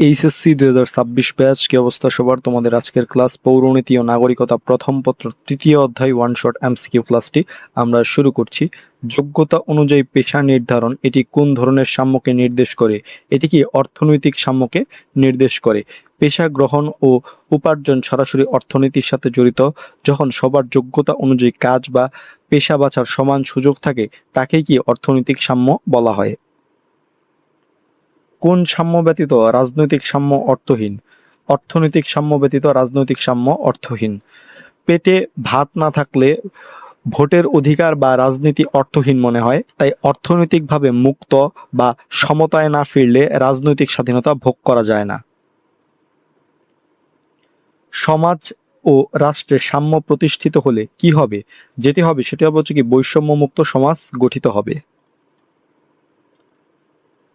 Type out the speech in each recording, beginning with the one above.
HSC 2026 batch. কি অবস্থা সবার? তোমাদের আজকের ক্লাস পৌরনীতি ও নাগরিকতা প্রথম পত্র তৃতীয় অধ্যায় ওয়ান শট এমসিকিউ ক্লাসটি আমরা শুরু করছি। যোগ্যতা অনুযায়ী পেশা নির্ধারণ, এটি কোন ধরনের সাম্যকে নির্দেশ করে? এটি কি অর্থনৈতিক সাম্যকে নির্দেশ করে? পেশা গ্রহণ ও উপার্জন সরাসরি অর্থনীতির সাথে জড়িত। যখন সবার যোগ্যতা অনুযায়ী কাজ বা পেশা বাছার সমান সুযোগ থাকে, তাকেই কি অর্থনৈতিক সাম্য বলা হয়? কোন সাম্য ব্যতীত রাজনৈতিক সাম্য অর্থহীন? অর্থনৈতিক সাম্য ব্যতীত রাজনৈতিক সাম্য অর্থহীন। পেটে ভাত না থাকলে ভোটের অধিকার বা রাজনীতি অর্থহীন মনে হয়, তাই অর্থনৈতিকভাবে মুক্ত বা সমতায় না ফিরলে রাজনৈতিক স্বাধীনতা ভোগ করা যায় না। সমাজ ও রাষ্ট্রে সাম্য প্রতিষ্ঠিত হলে কি হবে? যেটি হবে সেটি হবে হচ্ছে কি বৈষম্যমুক্ত সমাজ গঠিত হবে।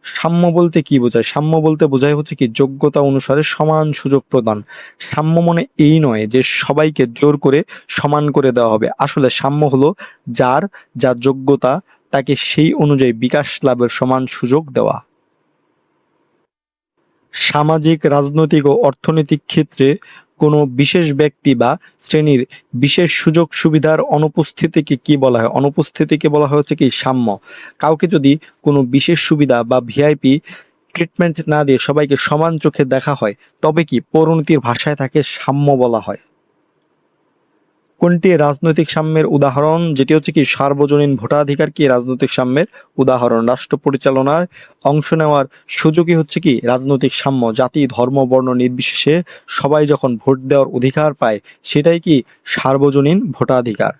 সাম্য বলতে কি বোঝায়? সাম্য বলতে বোঝায় হচ্ছে কি যোগ্যতা অনুসারে সমান সুযোগ প্রদান। সাম্য মানে এই নয় যে সবাইকে জোর করে সমান করে দেওয়া হবে। আসলে সাম্য হলো যার যা যোগ্যতা তাকে সেই অনুযায়ী বিকাশ লাভের সমান সুযোগ দেওয়া। সামাজিক, রাজনৈতিক ও অর্থনৈতিক ক্ষেত্রে কোনো বিশেষ ব্যক্তি বা শ্রেণীর বিশেষ সুযোগ সুবিধার অনুপস্থিতিকে কি বলা হয়? অনুপস্থিতিকে বলা হয় হচ্ছে কি সাম্য। কাউকে যদি কোনো বিশেষ সুবিধা বা ভিআইপি ট্রিটমেন্ট না দিয়ে সবাইকে সমান চোখে দেখা হয়, তবে কি পরিণতির ভাষায় তাকে সাম্য বলা হয়। কোনটি রাজনৈতিক সাম্যের উদাহরণ? যেটি হচ্ছে কি সার্বজনীন ভোটাধিকার কি রাজনৈতিক সাম্যের উদাহরণ। রাষ্ট্র পরিচালনার অংশ নেওয়ার সুযোগই হচ্ছে কি রাজনৈতিক সাম্য। জাতি, ধর্ম, বর্ণ নির্বিশেষে সবাই যখন ভোট দেওয়ার অধিকার পায়, সেটাই কি সার্বজনীন ভোটাধিকার।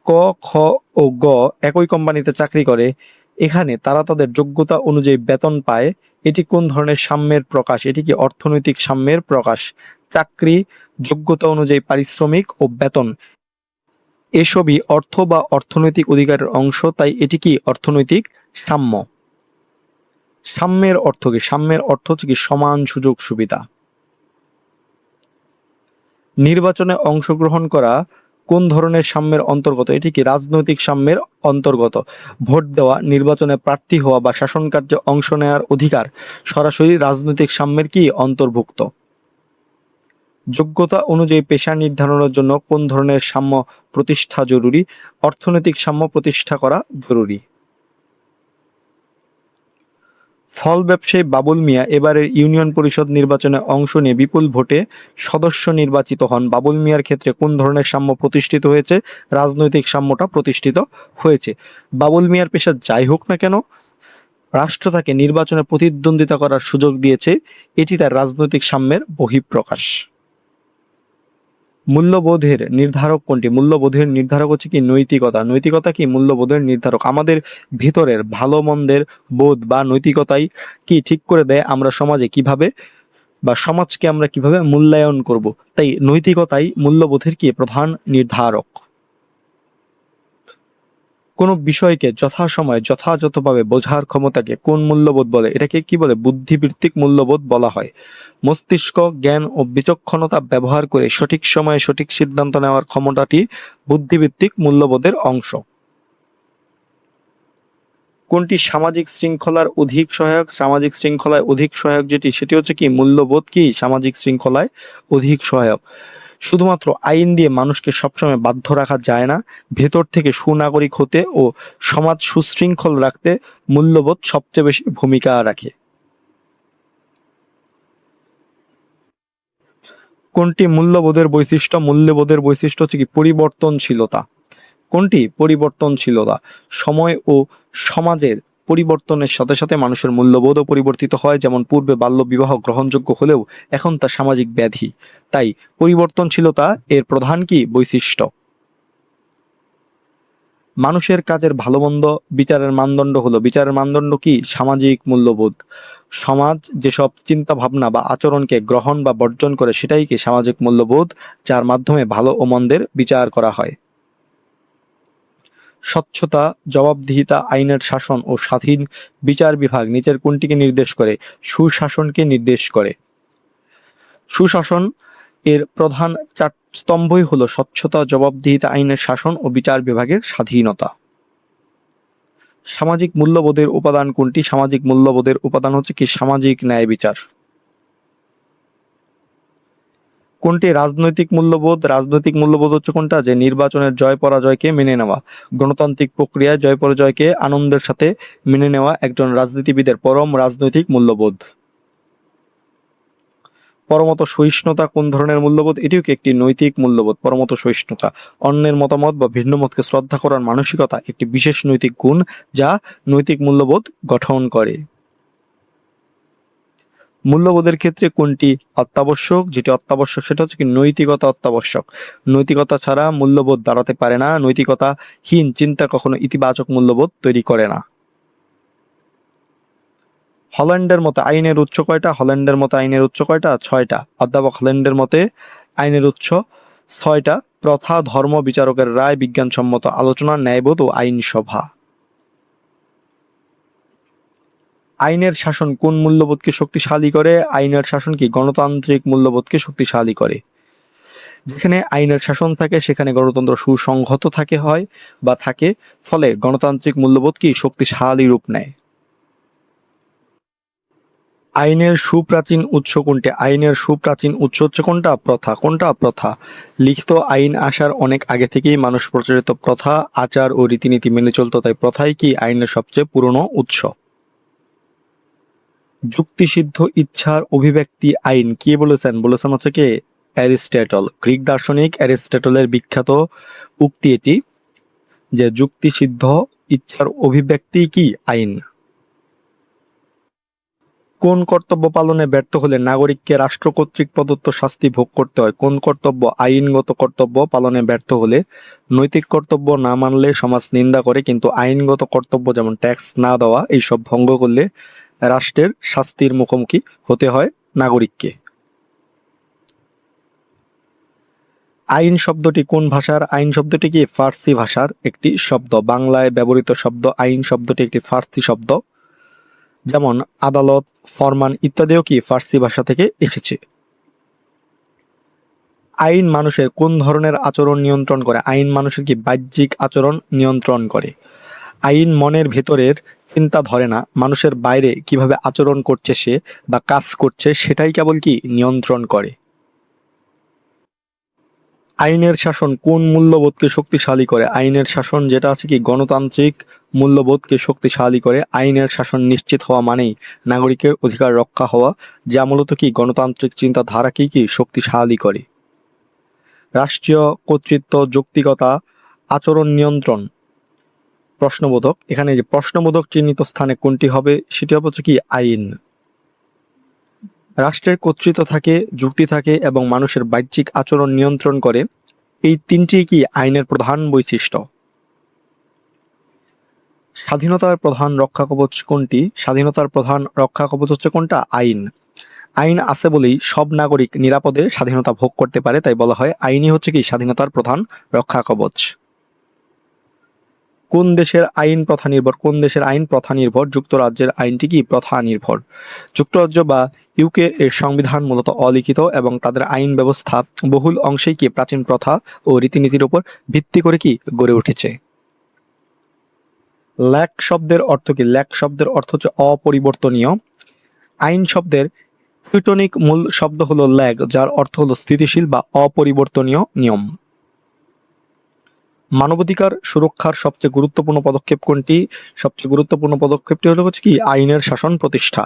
ক, খ ও গ একই কোম্পানিতে চাকরি করে, এখানে তারা তাদের যোগ্যতা অনুযায়ী বেতন পায়। এটি কোন ধরনের সাম্যের প্রকাশ? এটি কি অর্থনৈতিক সাম্যের প্রকাশ। চাকরি, যোগ্যতা অনুযায়ী পারিশ্রমিক ও বেতন এসবই অর্থ বা অর্থনৈতিক অধিকারের অংশ, তাই এটি কি অর্থনৈতিক সাম্য। সাম্যের অর্থ কি? সাম্যের অর্থ হচ্ছে কি সমান সুযোগ সুবিধা। নির্বাচনে অংশগ্রহণ করা কোন ধরনের সাম্যের অন্তর্গত? এটি কি রাজনৈতিক সাম্যের অন্তর্গত। ভোট দেওয়া, নির্বাচনে প্রার্থী হওয়া বা শাসন কার্যে অংশ নেওয়ার অধিকার সরাসরি রাজনৈতিক সাম্যের কি অন্তর্ভুক্ত। যোগ্যতা অনুযায়ী পেশা নির্ধারণের জন্য কোন ধরনের সাম্য প্রতিষ্ঠা জরুরি? অর্থনৈতিক সাম্য প্রতিষ্ঠা করা জরুরি। ফল ব্যবসায়ী বাবুল মিয়া এবারের ইউনিয়ন পরিষদ নির্বাচনে অংশ নিয়ে বিপুল ভোটে সদস্য নির্বাচিত হন। বাবুল মিয়ার ক্ষেত্রে কোন ধরনের সাম্য প্রতিষ্ঠিত হয়েছে? রাজনৈতিক সাম্যটা প্রতিষ্ঠিত হয়েছে। বাবুল মিয়ার পেশা যাই হোক না কেন, রাষ্ট্র তাকে নির্বাচনে প্রতিদ্বন্দ্বিতা করার সুযোগ দিয়েছে, এটি তার রাজনৈতিক সাম্যের বহিঃপ্রকাশ। মূল্যবোধের নির্ধারক কোনটি? মূল্যবোধের নির্ধারক হচ্ছে কি নৈতিকতা। নৈতিকতা কি মূল্যবোধের নির্ধারক। আমাদের ভিতরের ভালো মন্দের বোধ বা নৈতিকতাই কি ঠিক করে দেয় আমরা সমাজে কিভাবে বা সমাজকে আমরা কিভাবে মূল্যায়ন করব। তাই নৈতিকতাই মূল্যবোধের কি প্রধান নির্ধারক। কোনো বিষয়কে যথাসময়ে যথাযথভাবে বোঝার ক্ষমতাকে কোন মূল্যবোধ বলে? এটাকে কি বলে? বুদ্ধিবৃত্তিক মূল্যবোধ বলা হয়। মস্তিষ্ক, জ্ঞান ও বিচক্ষণতা ব্যবহার করে সঠিক সময়ে সঠিক সিদ্ধান্ত নেওয়ার ক্ষমতাটি বুদ্ধিবৃত্তিক মূল্যবোধের অংশ। কোনটি সামাজিক শৃঙ্খলার অধিক সহায়ক? সামাজিক শৃঙ্খলায় অধিক সহায়ক যেটি, সেটি হচ্ছে কি মূল্যবোধ কি সামাজিক শৃঙ্খলায় অধিক সহায়ক। শুধুমাত্র আইন দিয়ে মানুষকে সবসময় বাধ্য রাখা যায় না। ভেতর থেকে সুনাগরিক হতে ও সমাজ সুশৃঙ্খল রাখতে মূল্যবোধ সবচেয়ে বেশি ভূমিকা রাখে। কোনটি মূল্যবোধের বৈশিষ্ট্য? মূল্যবোধের বৈশিষ্ট্য হচ্ছে কি পরিবর্তনশীলতা। কোনটি? পরিবর্তনশীলতা। সময় ও সমাজের পরিবর্তনের সাথে সাথে মানুষের মূল্যবোধও পরিবর্তিত হয়। যেমন পূর্বে বাল্যবিবাহ গ্রহণযোগ্য হলেও এখন তা সামাজিক ব্যাধি। তাই পরিবর্তনশীলতা এর প্রধান কি বৈশিষ্ট্য। মানুষের কাজের ভালো মন্দ বিচারের মানদণ্ড হলো, বিচারের মানদণ্ড কি সামাজিক মূল্যবোধ। সমাজ যেসব চিন্তা ভাবনা বা আচরণকে গ্রহণ বা বর্জন করে সেটাই কি সামাজিক মূল্যবোধ, যার মাধ্যমে ভালো ও মন্দের বিচার করা হয়। স্বচ্ছতা, জবাবদিহিতা, আইনের শাসন ও স্বাধীন বিচার বিভাগ নিচের কোনটিকে নির্দেশ করে? সুশাসনকে নির্দেশ করে। সুশাসন এর প্রধান চার স্তম্ভই হলো স্বচ্ছতা, জবাবদিহিতা, আইনের শাসন ও বিচার বিভাগের স্বাধীনতা। সামাজিক মূল্যবোধের উপাদান কোনটি? সামাজিক মূল্যবোধের উপাদান হচ্ছে কি সামাজিক ন্যায় বিচার। কোনটি রাজনৈতিক মূল্যবোধ? রাজনৈতিক মূল্যবোধ হচ্ছে কোনটা? যে নির্বাচনের জয় পরাজয়কে মেনে নেওয়া, গণতান্ত্রিক প্রক্রিয়ায় জয় পরাজয়কে আনন্দের সাথে মেনে নেওয়া একজন রাজনীতিবিদের পরম রাজনৈতিক মূল্যবোধ। পরমত সহিষ্ণুতা কোন ধরনের মূল্যবোধ? এটিও কি একটি নৈতিক মূল্যবোধ। পরমত সহিষ্ণুতা অন্যের মতামত বা ভিন্ন মতকে শ্রদ্ধা করার মানসিকতা একটি বিশেষ নৈতিক গুণ যা নৈতিক মূল্যবোধ গঠন করে। মূল্যবোধের ক্ষেত্রে কোনটি অত্যাবশ্যক? যেটি অত্যাবশ্যক সেটা হচ্ছে কি নৈতিকতা অত্যাবশ্যক। নৈতিকতা ছাড়া মূল্যবোধ দাঁড়াতে পারে না। নৈতিকতাহীন চিন্তা কখনো ইতিবাচক মূল্যবোধ তৈরি করে না। হল্যান্ডের মতে আইনের উৎস কয়টা? হল্যান্ডের মতে আইনের উৎস কয়টা? 6টা। অধ্যাপক হল্যান্ডের মতে আইনের উৎস 6টা: প্রথা, ধর্ম, বিচারকের রায়, বিজ্ঞানসম্মত আলোচনা, ন্যায়বোধ ও আইনসভা। আইনের শাসন কোন মূল্যবোধকে শক্তিশালী করে? আইনের শাসন কি গণতান্ত্রিক মূল্যবোধকে শক্তিশালী করে। যেখানে আইনের শাসন থাকে সেখানে গণতন্ত্র সুসংহত থাকে, ফলে গণতান্ত্রিক মূল্যবোধ কি শক্তিশালী রূপ নেয়। আইনের সুপ্রাচীন উৎস কোনটি? আইনের সুপ্রাচীন উৎস হচ্ছে কোনটা? প্রথা। কোনটা? প্রথা। লিখিত আইন আসার অনেক আগে থেকেই মানুষ প্রচলিত প্রথা, আচার ও রীতিনীতি মেনে চলত, তাই প্রথাই কি আইনের সবচেয়ে পুরনো উৎস। যুক্তিসিদ্ধ ইচ্ছার অভিব্যক্তি আইন কে বলেছেন? বলেছেন হচ্ছে কে? অ্যারিস্টটল। গ্রিক দার্শনিক অ্যারিস্টটলের বিখ্যাত উক্তি এটি যে যুক্তিসিদ্ধ ইচ্ছার অভিব্যক্তি কি আইন। কোন কর্তব্য পালনে ব্যর্থ হলে নাগরিককে রাষ্ট্র কর্তৃক প্রদত্ত শাস্তি ভোগ করতে হয়? কোন কর্তব্য? আইনগত কর্তব্য পালনে ব্যর্থ হলে। নৈতিক কর্তব্য না মানলে সমাজ নিন্দা করে, কিন্তু আইনগত কর্তব্য যেমন ট্যাক্স না দেওয়া এইসব ভঙ্গ করলে রাষ্ট্রের শাস্তির মুখোমুখি হতে হয় নাগরিককে। আইন শব্দটি কোন ভাষার? আইন শব্দটি কি ফার্সি ভাষার একটি শব্দ। বাংলায় ব্যবহৃত শব্দ আইন শব্দটি একটি ফার্সি শব্দ, যেমন আদালত, ফরমান ইত্যাদিও কি ফার্সি ভাষা থেকে এসেছে। আইন মানুষের কোন ধরনের আচরণ নিয়ন্ত্রণ করে? আইন মানুষের কি বাহ্যিক আচরণ নিয়ন্ত্রণ করে। আইন মনের ভেতরের চিন্তা ধরে না, মানুষের বাইরে কিভাবে আচরণ করছে সে বা কাজ করছে সেটাই কেবল কি নিয়ন্ত্রণ করে। আইনের শাসন কোন মূল্যবোধকে শক্তিশালী করে? আইনের শাসন যেটা আছে কি গণতান্ত্রিক মূল্যবোধকে শক্তিশালী করে। আইনের শাসন নিশ্চিত হওয়া মানেই নাগরিকের অধিকার রক্ষা হওয়া, যা মূলত কি গণতান্ত্রিক চিন্তাধারাকেই কি শক্তিশালী করে। রাষ্ট্রীয় কর্তৃত্ব, যৌক্তিকতা, আচরণ নিয়ন্ত্রণ, প্রশ্নবোধক। এখানে যে প্রশ্নবোধক চিহ্নিত স্থানে কোনটি হবে? সেটি হচ্ছে কি আইন। রাষ্ট্রের কর্তৃত্ব থাকে, যুক্তি থাকে এবং মানুষের বাহ্যিক আচরণ নিয়ন্ত্রণ করে, এই তিনটি কি আইনের প্রধান বৈশিষ্ট্য। স্বাধীনতার প্রধান রক্ষা কবচ কোনটি? স্বাধীনতার প্রধান রক্ষা কবচ হচ্ছে কোনটা? আইন। আইন আছে বলেই সব নাগরিক নিরাপদে স্বাধীনতা ভোগ করতে পারে, তাই বলা হয় আইনই হচ্ছে কি স্বাধীনতার প্রধান রক্ষা কবচ। কোন দেশের আইন প্রথা নির্ভর? কোন দেশের আইন প্রথা নির্ভর? যুক্তরাজ্যের আইনটি কি প্রথা নির্ভর। যুক্তরাজ্য বা ইউকে এর সংবিধান মূলত অলিখিত এবং তাদের আইন ব্যবস্থা বহুল অংশেই কি প্রাচীন প্রথা ও রীতিনীতির উপর ভিত্তি করে কি গড়ে উঠেছে। ল্যাক শব্দের অর্থ কি? ল্যাক শব্দের অর্থ হচ্ছে অপরিবর্তনীয়। আইন শব্দের টিউটনিক মূল শব্দ হলো ল্যাগ, যার অর্থ হলো স্থিতিশীল বা অপরিবর্তনীয় নিয়ম। মানবাধিকার সুরক্ষার সবচেয়ে গুরুত্বপূর্ণ পদক্ষেপ কোনটি? সবচেয়ে গুরুত্বপূর্ণ পদক্ষেপটি হলো হচ্ছে কি আইনের শাসন প্রতিষ্ঠা।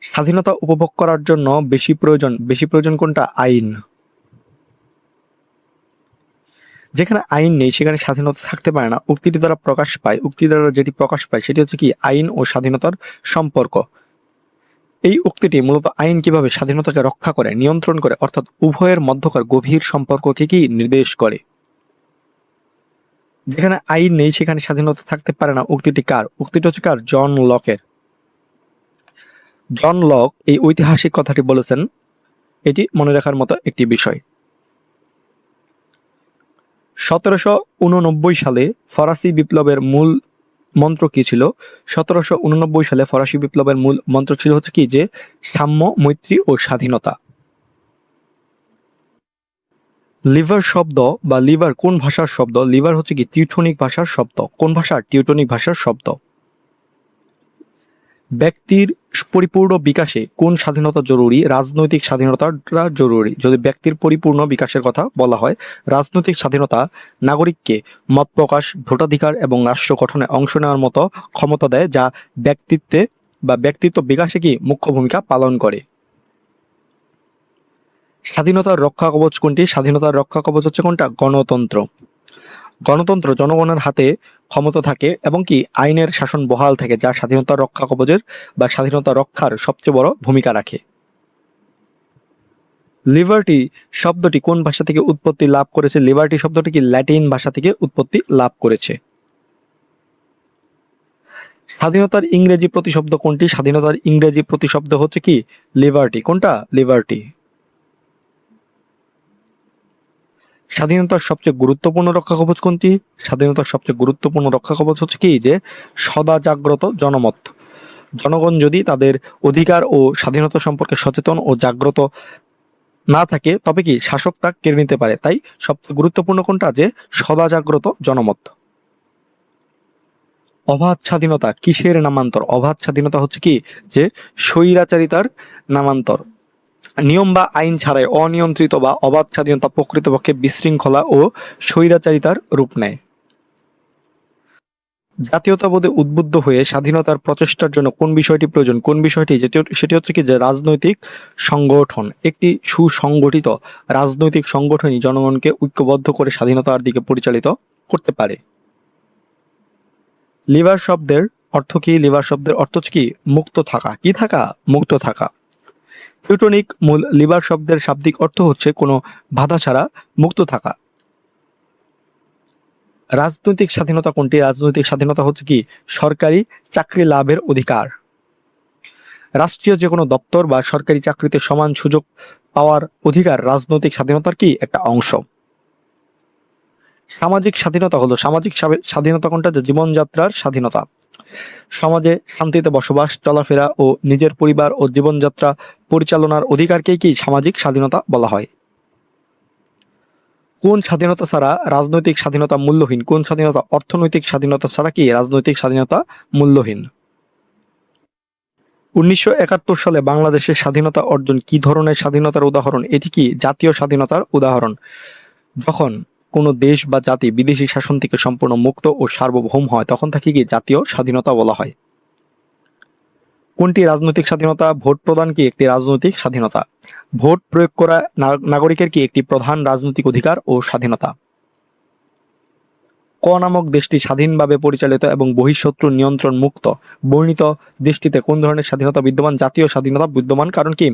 স্বাধীনতা উপভোগ করার জন্য বেশি প্রয়োজন কোনটা? আইন। যেখানে আইন নেই সেখানে স্বাধীনতা থাকতে পারে না, উক্তিটি দ্বারা প্রকাশ পায়। উক্তি দ্বারা যেটি প্রকাশ পায় সেটি হচ্ছে কি আইন ও স্বাধীনতার সম্পর্ক। এই উক্তিটি মূলত আইন কিভাবে স্বাধীনতাকে রক্ষা করে, নিয়ন্ত্রণ করে, অর্থাৎ উভয়ের মধ্যকার গভীর সম্পর্ককে কি নির্দেশ করে। যেখানে আইন নেই সেখানে স্বাধীনতা থাকতে পারে না, উক্তিটি কার? উক্তিটি হচ্ছে কার? জন লকের। জন লক এই ঐতিহাসিক কথাটি বলেছেন, এটি মনে রাখার মতো একটি বিষয়। 1789 সালে ফরাসি বিপ্লবের মূল মন্ত্র কি ছিল? 1789 সালে ফরাসি বিপ্লবের মূল মন্ত্র ছিল হচ্ছে কি যে সাম্য, মৈত্রী ও স্বাধীনতা। লিভার শব্দ বা লিভার কোন ভাষার শব্দ? লিভার হচ্ছে কি টিউটনিক ভাষার শব্দ। কোন ভাষার? টিউটনিক ভাষার শব্দ। ব্যক্তির পরিপূর্ণ বিকাশে কোন স্বাধীনতা জরুরি? রাজনৈতিক স্বাধীনতাটা জরুরি। যদি ব্যক্তির পরিপূর্ণ বিকাশের কথা বলা হয়, রাজনৈতিক স্বাধীনতা নাগরিককে মত প্রকাশ, ভোটাধিকার এবং রাষ্ট্র গঠনে অংশ নেওয়ার মতো ক্ষমতা দেয়, যা ব্যক্তিত্ব বিকাশে কি মুখ্য ভূমিকা পালন করে। স্বাধীনতার রক্ষা কবচ কোনটি? স্বাধীনতার রক্ষা কবচ হচ্ছে কোনটা? গণতন্ত্র। গণতন্ত্র জনগণের হাতে ক্ষমতা থাকে এবং কি আইনের শাসন বহাল থাকে, যা স্বাধীনতা রক্ষা কবচের বা স্বাধীনতা রক্ষার সবচেয়ে বড় ভূমিকা রাখে। লিবার্টি শব্দটি কোন ভাষা থেকে উৎপত্তি লাভ করেছে? লিবার্টি শব্দটি কি ল্যাটিন ভাষা থেকে উৎপত্তি লাভ করেছে। স্বাধীনতার ইংরেজি প্রতিশব্দ কোনটি? স্বাধীনতার ইংরেজি প্রতিশব্দ হচ্ছে কি লিবার্টি। কোনটা? লিবার্টি। স্বাধীনতার সবচেয়ে গুরুত্বপূর্ণ রক্ষা কবচ কোনটি? স্বাধীনতার সবচেয়ে গুরুত্বপূর্ণ রক্ষা কবচ হচ্ছে কি যে সদা জাগ্রত জনমত। জনগণ যদি তাদের অধিকার ও স্বাধীনতা সম্পর্কে সচেতন ও জাগ্রত না থাকে, তবে কি শাসক তা কেড়ে নিতে পারে। তাই সবচেয়ে গুরুত্বপূর্ণ কোনটা? যে সদা জাগ্রত জনমত। অবাধ স্বাধীনতা কিসের নামান্তর? অবাধ স্বাধীনতা হচ্ছে কি যে স্বৈরাচারিতার নামান্তর। নিয়ম বা আইন ছাড়াই অনিয়ন্ত্রিত বা অবাধ স্বাধীনতা প্রকৃতপক্ষে বিশৃঙ্খলা ও স্বৈরাচারিতার রূপ নেয়। জাতীয়তাবোধে উদ্বুদ্ধ হয়ে স্বাধীনতার প্রচেষ্টার জন্য কোন বিষয়টি প্রয়োজন? কোন বিষয়টি? সেটি হচ্ছে কি যে রাজনৈতিক সংগঠন। একটি সুসংগঠিত রাজনৈতিক সংগঠনই জনগণকে ঐক্যবদ্ধ করে স্বাধীনতার দিকে পরিচালিত করতে পারে। লিবার শব্দের অর্থ কি? লিবার শব্দের অর্থ হচ্ছে কি মুক্ত থাকা। কি থাকা? মুক্ত থাকা। টিউটনিক মূল লিবার শব্দের শাব্দিক অর্থ হচ্ছে কোনো বাধা ছাড়া মুক্ত থাকা। রাজনৈতিক স্বাধীনতা কোনটি? রাজনৈতিক স্বাধীনতা হচ্ছে কি সরকারি চাকরি লাভের অধিকার। রাষ্ট্রীয় যে কোনো দপ্তর বা সরকারি চাকরিতে সমান সুযোগ পাওয়ার অধিকার রাজনৈতিক স্বাধীনতার কি একটা অংশ। সামাজিক স্বাধীনতা হলো স্বাধীনতা কোনটা? যে জীবনযাত্রার স্বাধীনতা। সমাজে শান্তিতে বসবাস, চলাফেরা ও নিজের পরিবার ও জীবনযাত্রা পরিচালনার অধিকারকেই কি সামাজিক স্বাধীনতা বলা হয়। কোন স্বাধীনতা ছাড়া রাজনৈতিক স্বাধীনতা মূল্যহীন? কোন স্বাধীনতা? অর্থনৈতিক স্বাধীনতা ছাড়া কি রাজনৈতিক স্বাধীনতা মূল্যহীন। 1971 সালে বাংলাদেশের স্বাধীনতা অর্জন কি ধরনের স্বাধীনতার উদাহরণ? এটি কি জাতীয় স্বাধীনতার উদাহরণ। যখন কোনো দেশ বা জাতি বিদেশি শাসন থেকে সম্পূর্ণ মুক্ত ও সার্বভৌম হয়, তখন তাকে কি জাতীয় স্বাধীনতা বলা হয়। কোনটি রাজনৈতিক স্বাধীনতা? ভোট প্রদান কি একটি রাজনৈতিক স্বাধীনতা। ভোট প্রয়োগ করা নাগরিকের কি একটি প্রধান রাজনৈতিক অধিকার ও স্বাধীনতা। ক নামক দেশটি স্বাধীনভাবে পরিচালিত এবং বহিঃশত্রু নিয়ন্ত্রণ মুক্ত। বর্ণিত দেশটিতে কোন ধরনের স্বাধীনতা বিদ্যমান? জাতীয় স্বাধীনতা বিদ্যমান, কারণ কি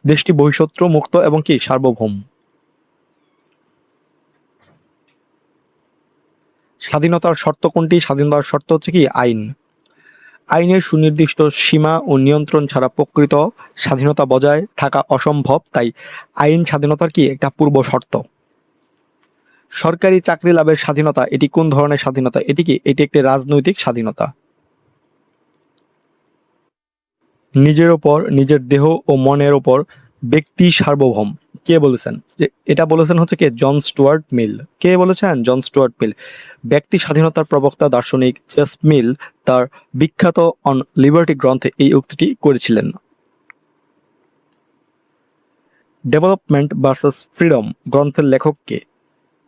দেশটি বহিঃশত্রু মুক্ত এবং কি সার্বভৌম। স্বাধীনতার শর্ত কোনটি? স্বাধীনতার শর্ত হচ্ছে কি আইন। আইনের সুনির্দিষ্ট সীমা ও নিয়ন্ত্রণ ছাড়া প্রকৃত স্বাধীনতা বজায় থাকা অসম্ভব, তাই আইন স্বাধীনতার কি একটা পূর্ব শর্ত। সরকারি চাকরি লাভের স্বাধীনতা এটি কোন ধরনের স্বাধীনতা? এটি একটি রাজনৈতিক স্বাধীনতা। নিজের ওপর, নিজের দেহ ও মনের ওপর ব্যক্তি সার্বভৌম কে বলেছেন? যে এটা বলেছেন হচ্ছে কে? জন স্টুয়ার্ট মিল। কে বলেছেন? John Stuart Mill. ব্যক্তি স্বাধীনতার প্রবক্তা দার্শনিক জেস মিল তার বিখ্যাত অন লিবার্টি গ্রন্থে এই উক্তিটি করেছিলেন। ডেভেলপমেন্ট ভার্সেস ফ্রিডম গ্রন্থের লেখক কে?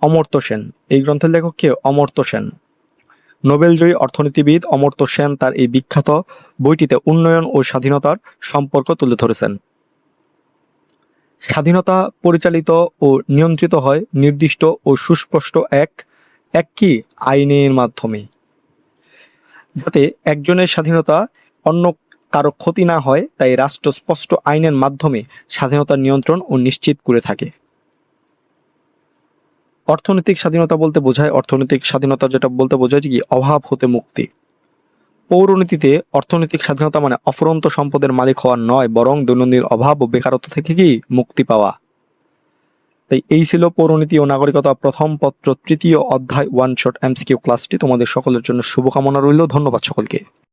অমর্ত্য সেন। এই গ্রন্থের লেখক কে? অমর্ত্য সেন। নোবেলজয়ী অর্থনীতিবিদ অমর্ত্য সেন তার এই বিখ্যাত বইটিতে উন্নয়ন ও স্বাধীনতার সম্পর্ক তুলে ধরেছেন। স্বাধীনতা পরিচালিত ও নিয়ন্ত্রিত হয় নির্দিষ্ট ও সুস্পষ্ট এক কি আইনের মাধ্যমে, যাতে একজনের স্বাধীনতা অন্য কারো ক্ষতি না হয়। তাই রাষ্ট্র স্পষ্ট আইনের মাধ্যমে স্বাধীনতার নিয়ন্ত্রণ ও নিশ্চিত করে থাকে। অর্থনৈতিক স্বাধীনতা বলতে বোঝায়, অর্থনৈতিক স্বাধীনতা যেটা বলতে বোঝায় কি অভাব হতে মুক্তি। পৌরনীতিতে অর্থনৈতিক স্বাধীনতা মানে অফুরন্ত সম্পদের মালিক হওয়া নয়, বরং দৈনন্দিন অভাব ও বেকারত্ব থেকে কি মুক্তি পাওয়া। তাই এই ছিল পৌরনীতি ও নাগরিকতা প্রথম পত্র তৃতীয় অধ্যায় ওয়ান শট এমসিকিউ ক্লাসটি। তোমাদের সকলের জন্য শুভকামনা রইল। ধন্যবাদ সকলকে।